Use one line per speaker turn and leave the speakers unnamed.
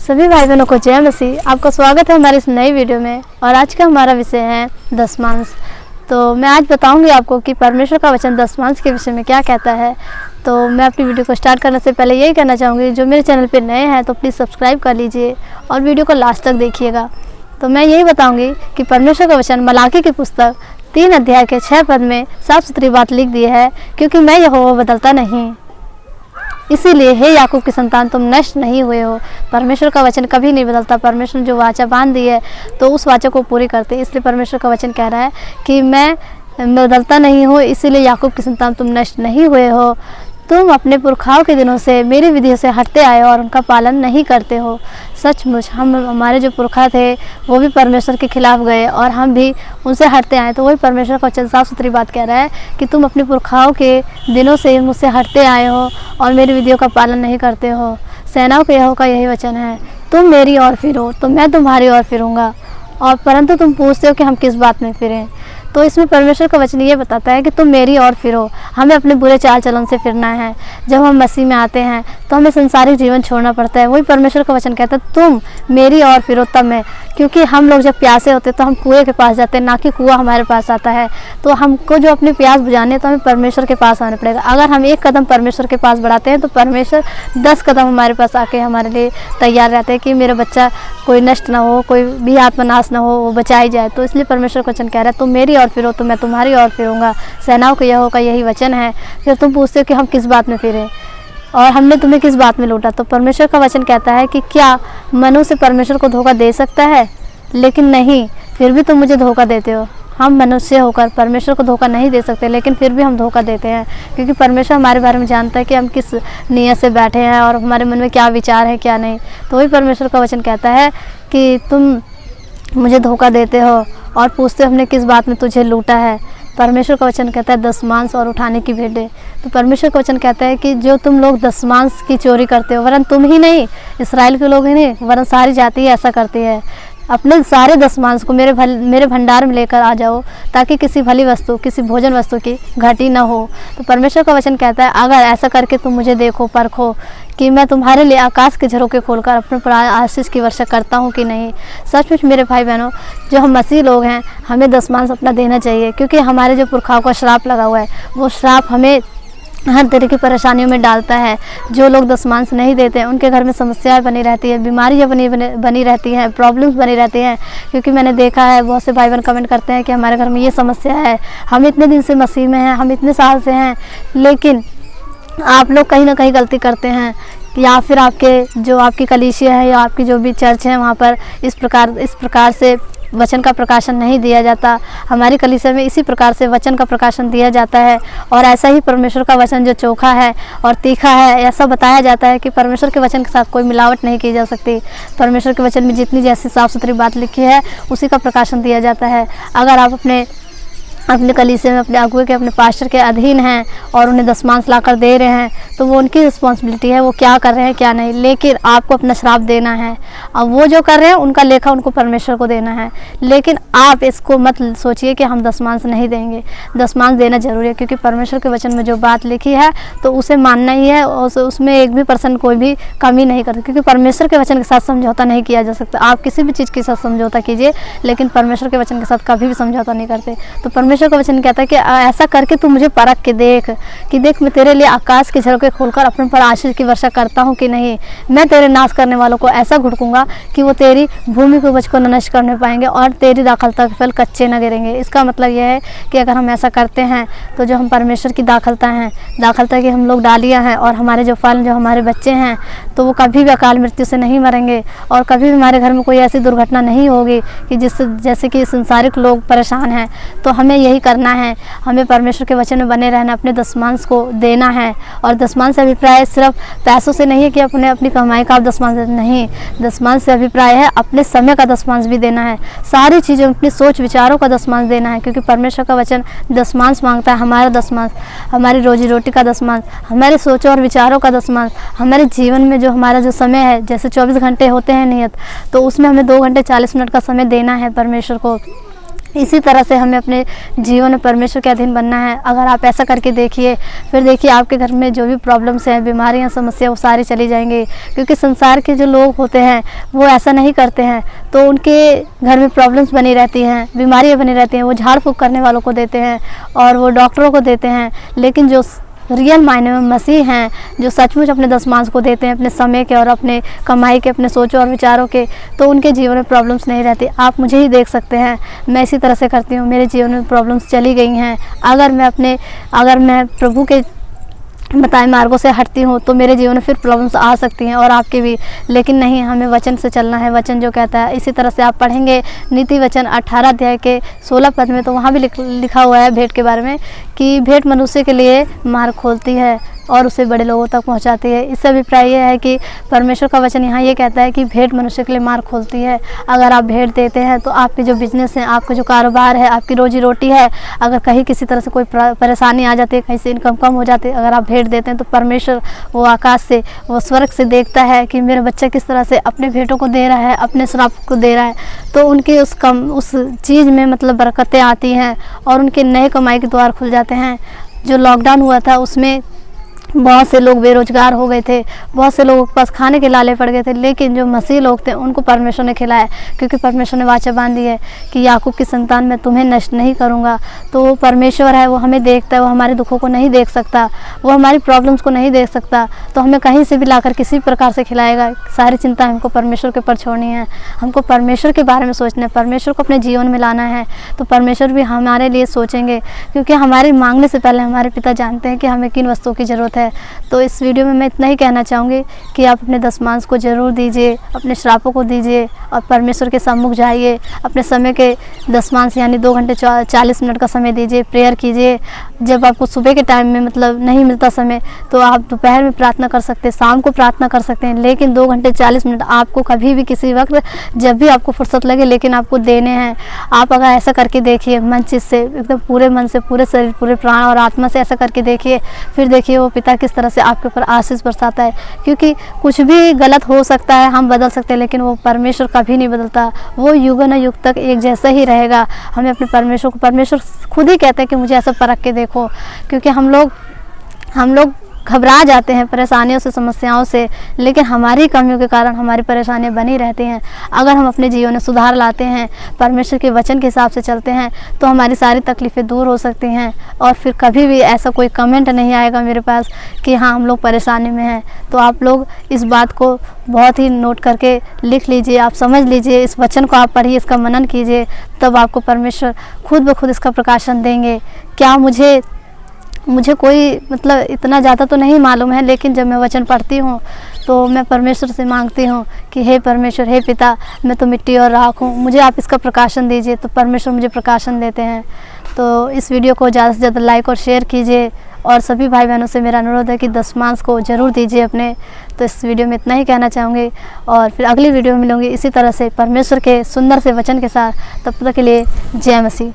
सभी भाई बहनों को जय मसीह। आपका स्वागत है हमारी इस नई वीडियो में। और आज का हमारा विषय है दशमांश। तो मैं आज बताऊंगी आपको कि परमेश्वर का वचन दशमांश के विषय में क्या कहता है। तो मैं अपनी वीडियो को स्टार्ट करने से पहले यही कहना चाहूँगी, जो मेरे चैनल पर नए हैं तो प्लीज़ सब्सक्राइब कर लीजिए और वीडियो को लास्ट तक देखिएगा। तो मैं यही बताऊँगी कि परमेश्वर का वचन मलाकी की पुस्तक 3 अध्याय के 6 पद में साफ सुथरी बात लिख दी है, क्योंकि मैं यहोवा बदलता नहीं, इसीलिए हे याकूब की संतान तुम नष्ट नहीं हुए हो। परमेश्वर का वचन कभी नहीं बदलता। परमेश्वर ने जो वाचा बांध दी है तो उस वाचा को पूरी करते हैं। इसलिए परमेश्वर का वचन कह रहा है कि मैं बदलता नहीं हूँ, इसीलिए याकूब की संतान तुम नष्ट नहीं हुए हो। तुम अपने पुरखाओं के दिनों से मेरी विधियों से हटते आए और उनका पालन नहीं करते हो। सचमुच हमारे जो पुरखा थे वो भी परमेश्वर के खिलाफ गए और हम भी उनसे हटते आए। तो वही परमेश्वर का वचन साफ सुथरी बात कह रहा है कि तुम अपने पुरखाओं के दिनों से मुझसे हटते आए हो और मेरी विधियों का पालन नहीं करते हो। सेनाओं के यहोवा का यही वचन है, तुम मेरी ओर फिरो तो मैं तुम्हारी ओर फिरूँगा, और परंतु तुम पूछते हो कि हम किस बात में फिरें। तो इसमें परमेश्वर का वचन ये बताता है कि तुम मेरी ओर फिरो। हमें अपने बुरे चाल चलन से फिरना है। जब हम मसीह में आते हैं तो हमें संसारिक जीवन छोड़ना पड़ता है। वही परमेश्वर का वचन कहता है तुम मेरी ओर फिरो तब मैं, क्योंकि हम लोग जब प्यासे होते तो हम कुएं के पास जाते हैं, ना कि कुआं हमारे पास आता है। तो हमको जो अपनी प्यास बुझानी है तो हमें परमेश्वर के पास आना पड़ेगा। अगर हम एक कदम परमेश्वर के पास बढ़ाते हैं तो परमेश्वर 10 कदम हमारे पास आके हमारे लिए तैयार रहते हैं कि मेरा बच्चा कोई नष्ट ना हो, कोई भी आत्मनाश ना हो, वो बचाई जाए। तो इसलिए परमेश्वर का वचन कह रहा है तुम मेरी ओर फिरो तो मैं तुम्हारी ओर फिरूंगा। सेनाओं के यहोवा का यही वचन है। फिर तुम पूछते हो कि हम किस बात में फिरे और हमने तुम्हें किस बात में लूटा। तो परमेश्वर का वचन कहता है कि क्या मनुष्य परमेश्वर को धोखा दे सकता है? लेकिन नहीं, फिर भी तुम मुझे धोखा देते हो। हम मनुष्य होकर परमेश्वर को धोखा नहीं दे सकते, लेकिन फिर भी हम धोखा देते हैं, क्योंकि परमेश्वर हमारे बारे में जानता है कि हम किस नीयत से बैठे हैं और हमारे मन में क्या विचार है क्या नहीं। तो वही परमेश्वर का वचन कहता है कि तुम मुझे धोखा देते हो और पूछते हो हमने किस बात में तुझे लूटा है। परमेश्वर का वचन कहता है दशमांश और उठाने की भेंटें। तो परमेश्वर का वचन कहता है कि जो तुम लोग दशमांश की चोरी करते हो, वरन तुम ही नहीं, इसराइल के लोग ही नहीं, वरन सारी जाति ऐसा करती है। अपने सारे दशमांश को मेरे भंडार में लेकर आ जाओ, ताकि किसी भली वस्तु, किसी भोजन वस्तु की घटी न हो। तो परमेश्वर का वचन कहता है अगर ऐसा करके तुम मुझे देखो, परखो कि मैं तुम्हारे लिए आकाश के झरोखे खोलकर अपने पर आशीष की वर्षा करता हूँ कि नहीं। सचमुच मेरे भाई बहनों, जो हम मसीह लोग हैं, हमें दशमांश अपना देना चाहिए, क्योंकि हमारे जो पुरखाओं का श्राप लगा हुआ है वो श्राप हमें हर तरह की परेशानियों में डालता है। जो लोग दशमांश नहीं देते हैं उनके घर में समस्याएं बनी रहती है, बीमारियां बनी रहती हैं, प्रॉब्लम्स बनी रहती हैं। क्योंकि मैंने देखा है बहुत से भाई बहन कमेंट करते हैं कि हमारे घर में ये समस्या है, हम इतने दिन से मसीह में हैं, हम इतने साल से हैं, लेकिन आप लोग कहीं ना कहीं गलती करते हैं, या फिर आपके जो आपकी कलीसिया है या आपकी जो भी चर्च है वहाँ पर इस प्रकार से वचन का प्रकाशन नहीं दिया जाता। हमारी कलीसिया में इसी प्रकार से वचन का प्रकाशन दिया जाता है, और ऐसा ही परमेश्वर का वचन जो चोखा है और तीखा है, ऐसा बताया जाता है कि परमेश्वर के वचन के साथ कोई मिलावट नहीं की जा सकती। परमेश्वर के वचन में जितनी जैसी साफ़ सुथरी बात लिखी है उसी का प्रकाशन दिया जाता है। अगर आप अपने कलीसिया में अपने अगुए के, अपने पास्टर के अधीन हैं और उन्हें दशमांश लाकर दे रहे हैं, तो वो उनकी रिस्पॉन्सिबिलिटी है, वो क्या कर रहे हैं क्या नहीं। लेकिन आपको अपना श्राप देना है। अब वो जो कर रहे हैं उनका लेखा उनको परमेश्वर को देना है। लेकिन आप इसको मत सोचिए कि हम दशमांश नहीं देंगे। दशमांश देना जरूरी है, क्योंकि परमेश्वर के वचन में जो बात लिखी है तो उसे मानना ही है, और उसमें 1% कोई भी कमी नहीं करती, क्योंकि परमेश्वर के वचन के साथ समझौता नहीं किया जा सकता। आप किसी भी चीज़ के साथ समझौता कीजिए, लेकिन परमेश्वर के वचन के साथ कभी भी समझौता नहीं करते। तो परमेश्वर का वचन कहता है कि ऐसा करके तू मुझे परख के देख कि देख मैं तेरे लिए आकाश के झरोखे खोलकर अपने पर आशीष की वर्षा करता हूँ कि नहीं। मैं तेरे नाश करने वालों को ऐसा घुड़कूंगा कि वो तेरी भूमि के उपज को नष्ट करने पाएंगे और तेरी दाखलता के फल कच्चे न गिरेंगे। इसका मतलब यह है कि अगर हम ऐसा करते हैं तो जो हम परमेश्वर की दाखलता की हम लोग डालियाँ हैं, और हमारे जो फल, जो हमारे बच्चे हैं, तो वो कभी भी अकाल मृत्यु से नहीं मरेंगे, और कभी भी हमारे घर में कोई ऐसी दुर्घटना नहीं होगी कि जिससे जैसे कि संसारिक लोग परेशान हैं। तो हमें यही करना है, हमें परमेश्वर के वचन में बने रहना, अपने दशमांश को देना है। और दशमांश से अभिप्राय सिर्फ पैसों से नहीं है कि अपनी कमाई का आप दशमांश नहीं, दशमांश से अभिप्राय है अपने समय का दशमांश भी देना है, सारी चीज़ें, अपनी सोच विचारों का दशमांश देना है। क्योंकि परमेश्वर का वचन दशमांश मांगता है, हमारा दशमांश, हमारी रोजी रोटी का दशमांश, हमारे सोचों और विचारों का दशमांश, हमारे जीवन में जो हमारा जो समय है, जैसे 24 घंटे होते हैं नियत, तो उसमें हमें 2 घंटे 40 मिनट का समय देना है परमेश्वर को। इसी तरह से हमें अपने जीवन में परमेश्वर के अधीन बनना है। अगर आप ऐसा करके देखिए, फिर देखिए आपके घर में जो भी प्रॉब्लम्स हैं, बीमारियां, समस्या, वो सारी चली जाएंगी। क्योंकि संसार के जो लोग होते हैं वो ऐसा नहीं करते हैं, तो उनके घर में प्रॉब्लम्स बनी रहती हैं, बीमारियां बनी रहती हैं। वो झाड़ फूँक करने वालों को देते हैं और वो डॉक्टरों को देते हैं। लेकिन जो रियल मायने में मसीह हैं, जो सचमुच अपने दशमांश को देते हैं, अपने समय के और अपने कमाई के, अपने सोचों और विचारों के, तो उनके जीवन में प्रॉब्लम्स नहीं रहती। आप मुझे ही देख सकते हैं, मैं इसी तरह से करती हूँ। मेरे जीवन में प्रॉब्लम्स चली गई हैं। अगर मैं प्रभु के बताए मार्गों से हटती हूँ तो मेरे जीवन में फिर प्रॉब्लम्स आ सकती हैं, और आपके भी। लेकिन नहीं, हमें वचन से चलना है, वचन जो कहता है। इसी तरह से आप पढ़ेंगे नीति वचन 18 अध्याय के 16 पद में, तो वहाँ भी लिखा हुआ है भेंट के बारे में कि भेंट मनुष्य के लिए मार्ग खोलती है और उसे बड़े लोगों तक पहुंचाती है। इससे अभिप्राय यह है कि परमेश्वर का वचन यहाँ ये कहता है कि भेंट मनुष्य के लिए मार्ग खोलती है। अगर आप भेंट देते हैं तो आपके जो बिजनेस हैं, आपका जो कारोबार है, आपकी रोजी रोटी है, अगर कहीं किसी तरह से कोई परेशानी आ जाती है, कहीं से इनकम कम हो जाती है, अगर आप भेंट देते हैं तो परमेश्वर वो आकाश से, वो स्वर्ग से देखता है कि मेरा बच्चा किस तरह से अपने भेंटों को दे रहा है, अपने श्राप को दे रहा है। तो उनके उस चीज़ में मतलब बरकतें आती हैं और उनके नए कमाई के द्वार खुल जाते हैं। जो लॉकडाउन हुआ था उसमें बहुत से लोग बेरोजगार हो गए थे, बहुत से लोगों के पास खाने के लाले पड़ गए थे, लेकिन जो मसीह लोग थे उनको परमेश्वर ने खिलाया, क्योंकि परमेश्वर ने वाचा बांध दी है कि याकूब की संतान मैं तुम्हें नष्ट नहीं करूंगा। तो वो परमेश्वर है, वो हमें देखता है, वो हमारे दुखों को नहीं देख सकता, वो हमारी प्रॉब्लम्स को नहीं देख सकता, तो हमें कहीं से भी लाकर किसी प्रकार से खिलाएगा। सारी चिंता हमको परमेश्वर के ऊपर छोड़नी है, हमको परमेश्वर के बारे में सोचना है, परमेश्वर को अपने जीवन में लाना है। तो परमेश्वर भी हमारे लिए सोचेंगे, क्योंकि हमारे मांगने से पहले हमारे पिता जानते हैं कि हमें किन वस्तुओं की ज़रूरत है। तो इस वीडियो में मैं इतना ही कहना चाहूँगी कि आप अपने दशमांश को ज़रूर दीजिए, अपने श्रापों को दीजिए और परमेश्वर के सम्मुख जाइए। अपने समय के दशमांश यानी 2 घंटे 40 मिनट का समय दीजिए, प्रेयर कीजिए। जब आपको सुबह के टाइम में मतलब नहीं मिलता समय, तो आप दोपहर में प्रार्थना कर सकते हैं, शाम को प्रार्थना कर सकते हैं, लेकिन 2 घंटे 40 मिनट आपको कभी भी किसी वक्त जब भी आपको फुर्सत लगे, लेकिन आपको देने हैं। आप अगर ऐसा करके देखिए, मन चित्त से, एकदम पूरे मन से, पूरे शरीर, पूरे प्राण और आत्मा से ऐसा करके देखिए, फिर देखिए वो पिता किस तरह से आपके ऊपर आशीष बरसाता है। क्योंकि कुछ भी गलत हो सकता है, हम बदल सकते हैं, लेकिन वो परमेश्वर कभी नहीं बदलता, वो युग न युग तक एक जैसा ही रहेगा। हमें अपने परमेश्वर खुद ही कहते हैं कि मुझे ऐसा परख के देखो, क्योंकि हम लोग घबरा जाते हैं परेशानियों से, समस्याओं से, लेकिन हमारी कमियों के कारण हमारी परेशानियां बनी रहती हैं। अगर हम अपने जीवन में सुधार लाते हैं, परमेश्वर के वचन के हिसाब से चलते हैं, तो हमारी सारी तकलीफ़ें दूर हो सकती हैं और फिर कभी भी ऐसा कोई कमेंट नहीं आएगा मेरे पास कि हाँ हम लोग परेशानी में हैं। तो आप लोग इस बात को बहुत ही नोट करके लिख लीजिए, आप समझ लीजिए, इस वचन को आप पढ़िए, इसका मनन कीजिए, तब आपको परमेश्वर खुद ब खुद इसका प्रकाशन देंगे। क्या मुझे कोई मतलब इतना ज़्यादा तो नहीं मालूम है, लेकिन जब मैं वचन पढ़ती हूँ तो मैं परमेश्वर से मांगती हूँ कि हे परमेश्वर, हे पिता, मैं तो मिट्टी और राख हूँ, मुझे आप इसका प्रकाशन दीजिए। तो परमेश्वर मुझे प्रकाशन देते हैं। तो इस वीडियो को ज़्यादा से ज़्यादा लाइक और शेयर कीजिए, और सभी भाई बहनों से मेरा अनुरोध है कि दशमांश को ज़रूर दीजिए अपने। तो इस वीडियो में इतना ही कहना चाहूँगी, और फिर अगली वीडियो में मिलूँगी इसी तरह से परमेश्वर के सुंदर से वचन के साथ। तब तक के लिए जय मसीह।